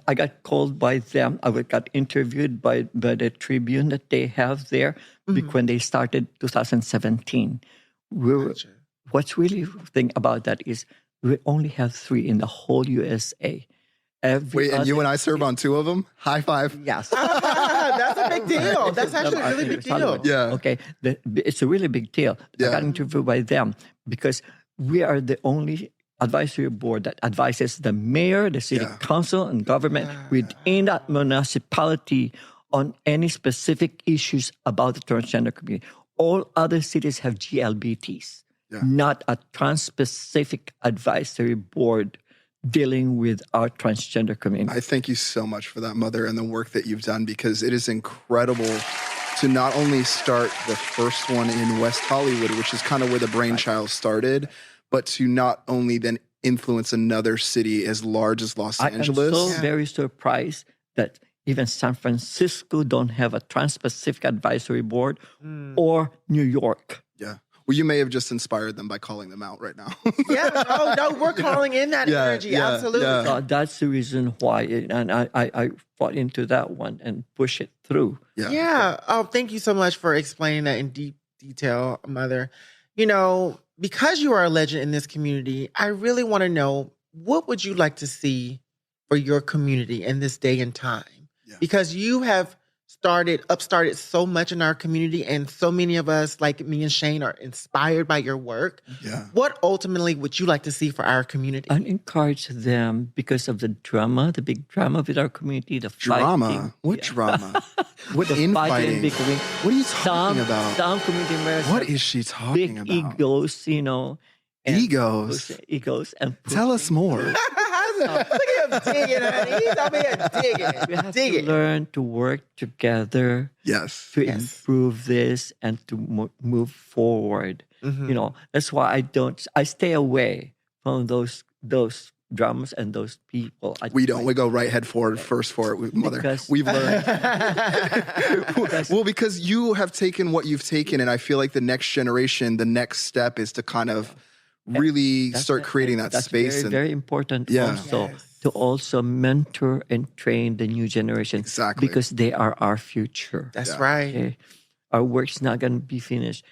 I got called by them. I got interviewed by the Tribune that they have there when they started 2017. Gotcha. What's really thing about that is we only have 3 in the whole USA. Wait, and you and I serve on 2 of them? High five. Yes. That's a big deal. That's actually a really big deal. Yeah. Okay. It's a really big deal. Yeah. I got interviewed by them because we are the only advisory board that advises the mayor, the city council, and government within that municipality on any specific issues about the transgender community. All other cities have GLBTs, not a trans-specific advisory board dealing with our transgender community. I thank you so much for that, Mother, and the work that you've done, because it is incredible to not only start the first one in West Hollywood, which is kind of where the brainchild started, but to not only then influence another city as large as Los Angeles. I'm so very surprised that even San Francisco don't have a trans-specific advisory board or New York. Yeah. Well, you may have just inspired them by calling them out right now. No, we're calling in that energy. Absolutely. So that's the reason why, and I fought into that one and push it through. Yeah. Oh, thank you so much for explaining that in deep detail, Mother. You know, because you are a legend in this community, I really want to know, what would you like to see for your community in this day and time? Yeah. Because you have upstarted so much in our community, and so many of us, like me and Shane, are inspired by your work. Yeah. What ultimately would you like to see for our community? I encourage them because of the drama, the big drama with our community, the drama. Fighting. What drama? What the infighting? What are you talking about? Some community members. What is she talking about? Big egos, you know. Egos. And tell us more. Look at him digging, honey. He's over here digging. We have to learn to work together. Yes. To improve this and to move forward. Mm-hmm. You know, that's why I stay away from those dramas and those people. We go right head forward first for it, Mother. We've learned. Well, because you have taken what you've taken, and I feel like the next generation, the next step is to kind of really start creating that space. Very, very important also to also mentor and train the new generation. Exactly. Because they are our future. That's right. Okay? Our work's not going to be finished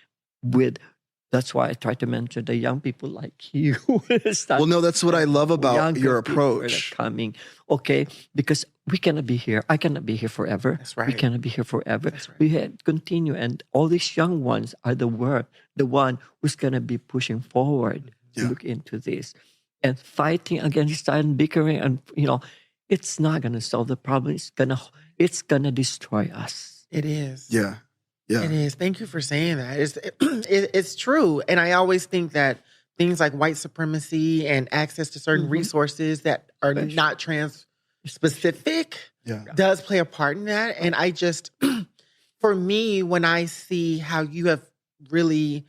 that's why I try to mentor the young people like you. Well, no, that's what I love about your approach. Coming, okay? Because we cannot be here. I cannot be here forever. That's right. We cannot be here forever. That's right. We have to continue, and all these young ones are the one who's going to be pushing forward to look into this and fighting against that and bickering, and it's not going to solve the problem. It's gonna destroy us. It is. Yeah. Yeah. It is. Thank you for saying that. It's true. And I always think that things like white supremacy and access to certain resources that are not trans specific does play a part in that. And I just, for me, when I see how you have really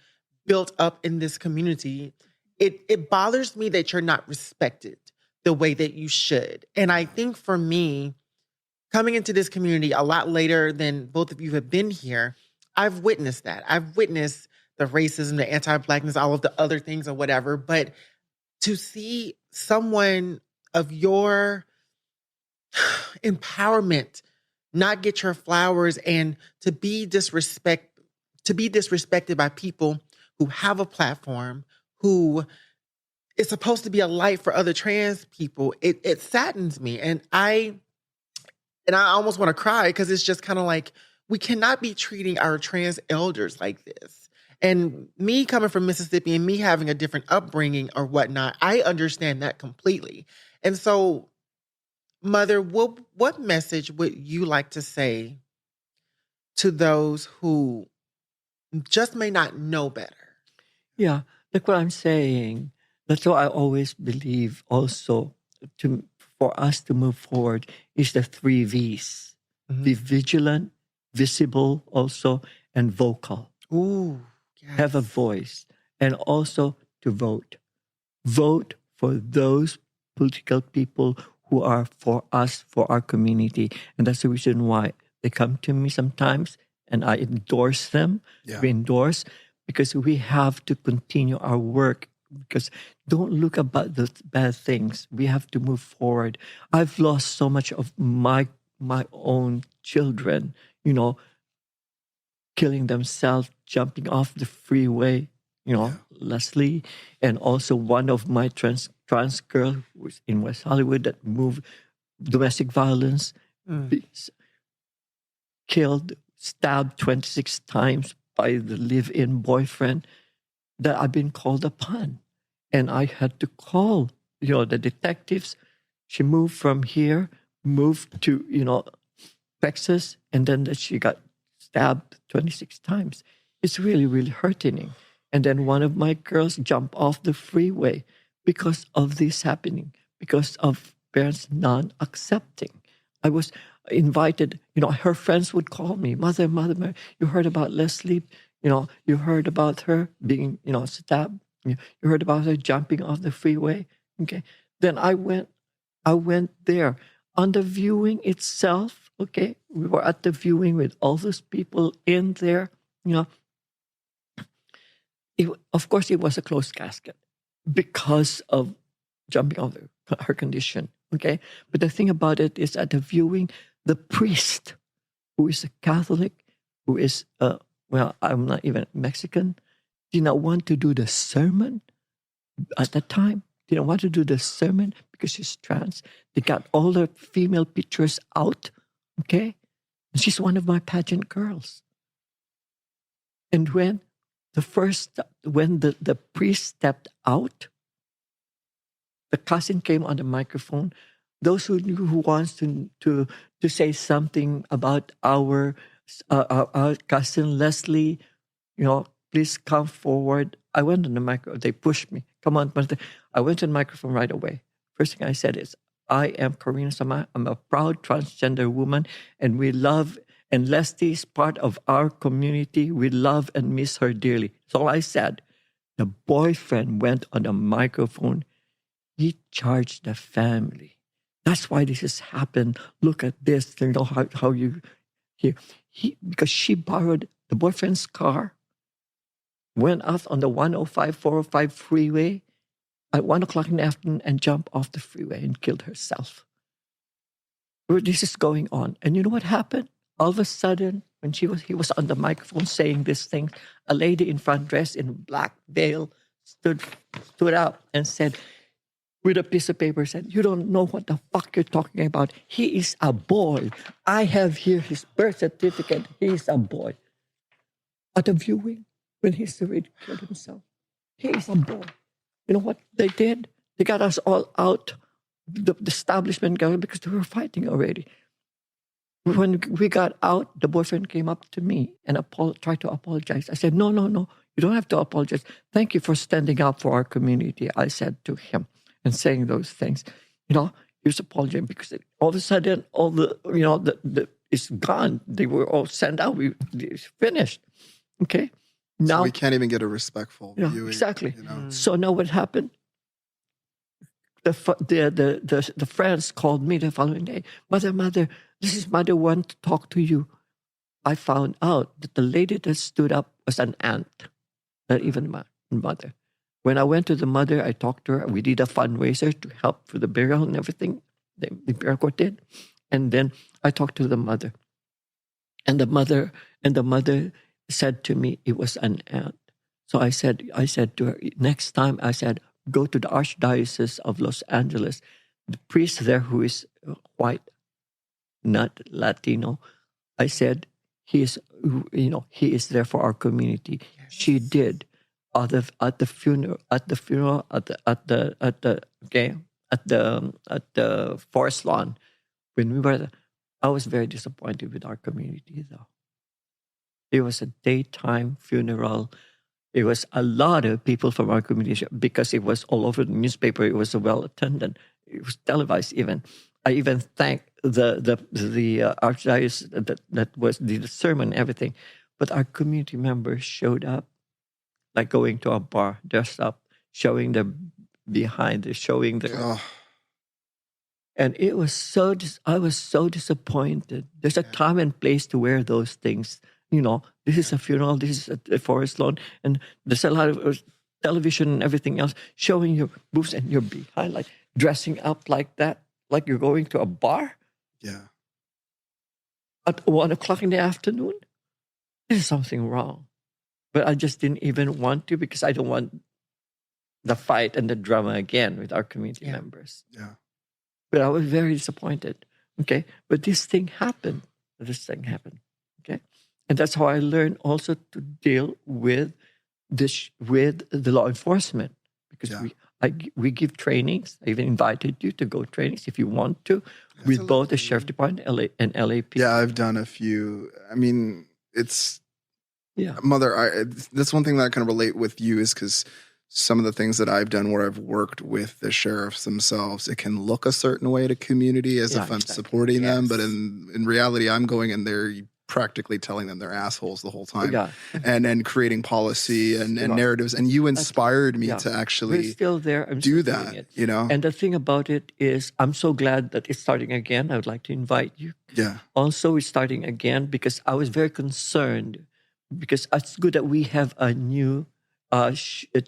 built up in this community, it bothers me that you're not respected the way that you should. And I think for me, coming into this community a lot later than both of you have been here, I've witnessed that. I've witnessed the racism, the anti-Blackness, all of the other things or whatever. But to see someone of your empowerment not get your flowers and to be disrespected by people who have a platform, who is supposed to be a light for other trans people, it saddens me. And I almost want to cry, because it's just kind of like, we cannot be treating our trans elders like this. And me coming from Mississippi and me having a different upbringing or whatnot, I understand that completely. And so, Mother, what message would you like to say to those who just may not know better? Yeah, like what I'm saying, That's why I always believe also for us to move forward is the 3 V's. Be vigilant, visible also, and vocal. Ooh, yes. Have a voice. And also to vote. Vote for those political people who are for us, for our community. And that's the reason why they come to me sometimes and I endorse them. Yeah. We endorse because we have to continue our work. Because don't look about the bad things. We have to move forward. I've lost so much of my own children, killing themselves, jumping off the freeway, Leslie, and also one of my trans girl who was in West Hollywood that moved domestic violence, killed, stabbed 26 times by the live-in boyfriend that I've been called upon. And I had to call, the detectives. She moved from here, moved to, Texas, and then she got stabbed 26 times. It's really, really hurting. And then one of my girls jumped off the freeway because of this happening, because of parents non-accepting. I was invited, her friends would call me, Mother, you heard about Leslie? You heard about her being, stabbed? You heard about her jumping off the freeway? Okay. Then I went there. On the viewing itself, okay, we were at the viewing with all those people in there, of course, it was a closed casket because of jumping off her condition, okay? But the thing about it is at the viewing, the priest, who is a Catholic, who is, I'm not even Mexican, did not want to do the sermon at that time. Didn't want to do the sermon because she's trans. They got all the female pictures out, okay? And she's one of my pageant girls. And when the priest stepped out, the cousin came on the microphone. Those who wants to say something about our cousin Leslie, please come forward. I went on the microphone. They pushed me. Come on. I went to the microphone right away. First thing I said is, I am Karina Samala. I'm a proud transgender woman, and we love, and Leslie is part of our community. We love and miss her dearly. That's all I said. The boyfriend went on the microphone. He charged the family. That's why this has happened. Look at this. How you here. Because she borrowed the boyfriend's car, went out on the 105, 405 freeway at 1 o'clock in the afternoon and jumped off the freeway and killed herself. This is going on. And you know what happened? All of a sudden, when he was on the microphone saying this thing, a lady in front dressed in a black veil stood up and said, with a piece of paper, said, you don't know what the fuck you're talking about. He is a boy. I have here his birth certificate. He is a boy. At the viewing, when he's already killed himself, he is a boy. You know what they did? They got us all out, the establishment got, because they were fighting already. When we got out, the boyfriend came up to me and tried to apologize. I said, no, you don't have to apologize. Thank you for standing up for our community, I said to him, and saying those things. He's apologizing because all of a sudden, all it's gone. They were all sent out. It's finished. Okay? Now, so we can't even get a respectful viewing. Exactly. So now what happened? The friends called me the following day. Mother, this is Mother want to talk to you. I found out that the lady that stood up was an aunt, not even my mother. When I went to the mother, I talked to her. We did a fundraiser to help for the burial and everything. The burial court did. And then I talked to the mother. And the mother said to me, it was an aunt. So I said to her, next time, I said, go to the Archdiocese of Los Angeles. The priest there, who is white, not Latino, I said, he is there for our community. Yes. She did. At the funeral, at the forest lawn, when we were, I was very disappointed with our community though. It was a daytime funeral. It was a lot of people from our community because it was all over the newspaper. It was well attended. It was televised even. I even thank the archdiocese that was did the sermon and everything. But our community members showed up, like going to a bar, dressed up, showing their behind, showing their... And it was I was so disappointed. There's a time and place to wear those things. This is a funeral, this is a forest lawn, and there's a lot of television and everything else showing your boobs and your behind, like dressing up like that, like you're going to a bar. Yeah. At 1:00 in the afternoon. There's something wrong. But I just didn't even want to because I don't want the fight and the drama again with our community members. Yeah. But I was very disappointed. Okay. But this thing happened. Okay. And that's how I learned also to deal with this, with the law enforcement. Because we give trainings. I even invited you to go trainings if you want to, with both the Sheriff Department and LAP. Yeah, I've done a few. I mean, Mother, that's one thing that I kind of relate with you is because some of the things that I've done where I've worked with the sheriffs themselves, it can look a certain way to community as if I'm supporting them. But in reality, I'm going in there practically telling them they're assholes the whole time and creating policy and narratives. And you inspired me to actually still there. do that, And the thing about it is I'm so glad that it's starting again. I would like to invite you. Yeah. Also, it's starting again because I was very concerned because it's good that we have a new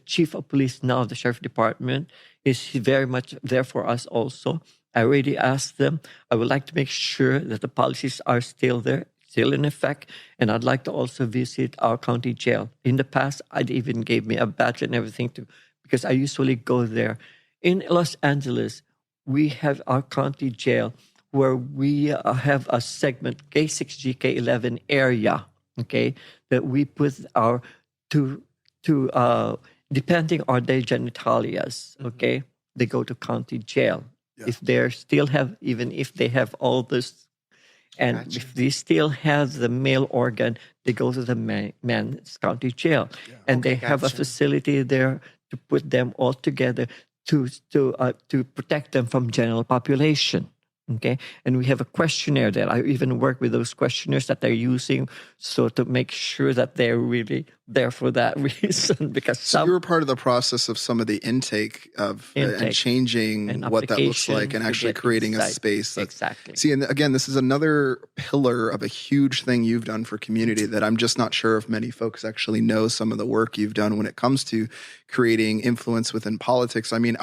chief of police now, the sheriff department is very much there for us also. I already asked them. I would like to make sure that the policies are still there, still in effect. And I'd like to also visit our county jail. In the past, I'd even gave me a badge and everything because I usually go there. In Los Angeles, we have our county jail where we have a segment, K6, GK11 area, okay, that we put our depending on their genitalias, okay, they go to county jail. Yeah. If they still have, even if they have all this, and if they still have the male organ, they go to the men's county jail, and they have a facility there to put them all together to protect them from general population. Okay, and we have a questionnaire there. I even work with those questionnaires that they're using, so to make sure that they're really there for that reason. Because you were part of the process of some of the intake and changing and what that looks like, and actually creating a space. Exactly. See, and again, this is another pillar of a huge thing you've done for community that I'm just not sure if many folks actually know some of the work you've done when it comes to creating influence within politics. I mean,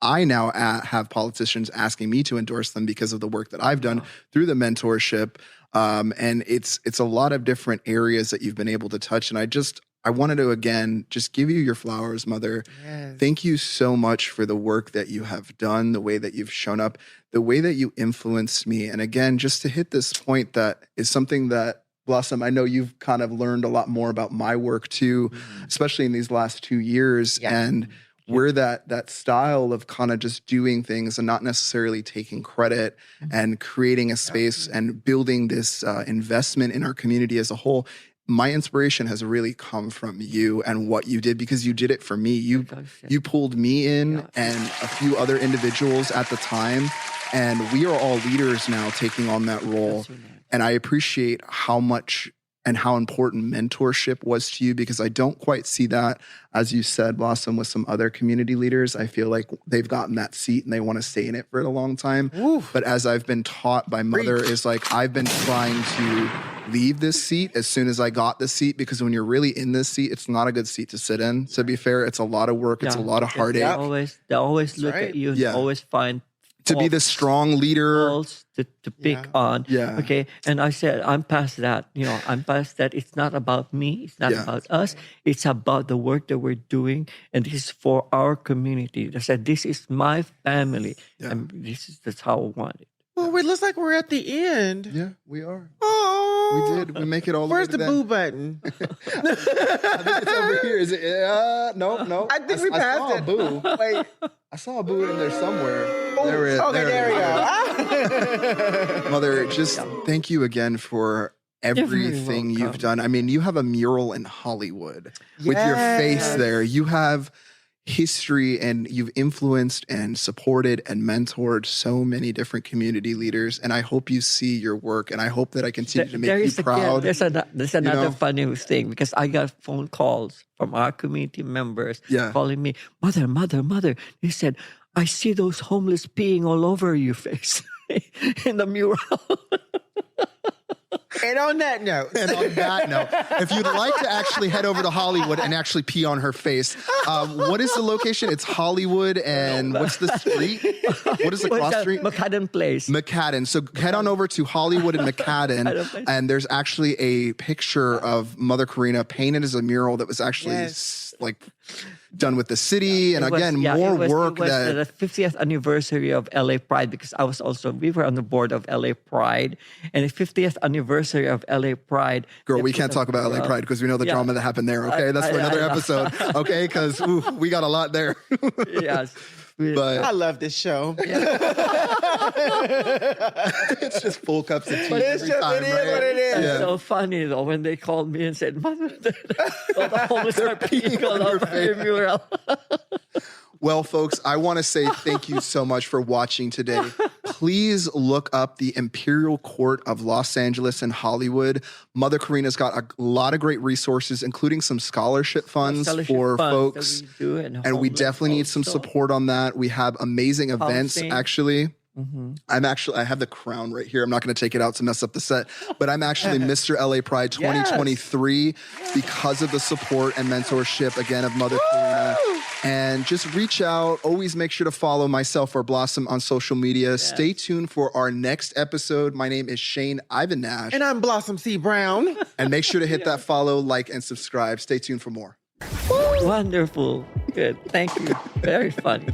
I now have politicians asking me to endorse them because of the work that I've done through the mentorship. And it's a lot of different areas that you've been able to touch. And I wanted to, again, just give you your flowers, Mother. Yes. Thank you so much for the work that you have done, the way that you've shown up, the way that you influenced me. And again, just to hit this point that is something that, Blossom, I know you've kind of learned a lot more about my work too, especially in these last 2 years. Yeah. And we're that style of kind of just doing things and not necessarily taking credit and creating a space and building this investment in our community as a whole. My inspiration has really come from you and what you did because you did it for me. You pulled me in and a few other individuals at the time, and we are all leaders now taking on that role. And I appreciate how much and how important mentorship was to you, because I don't quite see that, as you said, Blossom, with some other community leaders. I feel like they've gotten that seat and they want to stay in it for a long time. Oof. But as I've been taught by Mother, is like I've been trying to leave this seat as soon as I got the seat, because when you're really in this seat, it's not a good seat to sit in. To be fair, it's a lot of work. It's a lot of heartache. They always look at you and always find to be the strong leader to pick on. Yeah. Okay. And I said, I'm past that. I'm past that. It's not about me. It's not about us. It's about the work that we're doing. And this is for our community. I said, this is my family. Yeah. And that's how I want it. Well, it looks like we're at the end. Yeah, we are. Oh, we did. We make it all. Where's the boo button? I think it's over here. Is it? No. I think we passed it. Boo. Wait, I saw a boo in there somewhere. Oh, there we go. Mother, just thank you again for everything you've done. I mean, you have a mural in Hollywood with your face there. You have history, and you've influenced and supported and mentored so many different community leaders. And I hope you see your work, and I hope that I continue to make you proud. There's another funny thing, because I got phone calls from our community members calling me, Mother. They said, I see those homeless peeing all over your face in the mural. And on that note, if you'd like to actually head over to Hollywood and actually pee on her face, what is the location? It's Hollywood, and what's the street? What is the cross street? McCadden Place. McCadden. So head on over to Hollywood and McCadden, and there's actually a picture of Mother Karina painted as a mural that was actually done with the city, and more work. It was the 50th anniversary of LA Pride, because we were on the board of LA Pride, and the 50th anniversary of LA Pride. Girl, we can't talk about LA Pride because we know the drama that happened there. Okay, that's for another episode. Okay, because we got a lot there. Yes. But I love this show. It's just full cups of tea every time, it is what it is. It's so funny though when they called me and said, "Mother, all the homeless are peeing all over your mural." Well, folks, I want to say thank you so much for watching today. Please look up the Imperial Court of Los Angeles and Hollywood. Mother Karina's got a lot of great resources, including some scholarship funds for folks. And we definitely need some support on that. We have amazing events, actually. Mm-hmm. I have the crown right here. I'm not going to take it out to mess up the set, but I'm actually Mr. LA Pride 2023 because of the support and mentorship, again, of Mother Karina. And just reach out. Always make sure to follow myself or Blossom on social media. Yes. Stay tuned for our next episode. My name is Shane Ivan Nash. And I'm Blossom C. Brown. And make sure to hit that follow, like, and subscribe. Stay tuned for more. Wonderful. Good. Thank you. Very funny.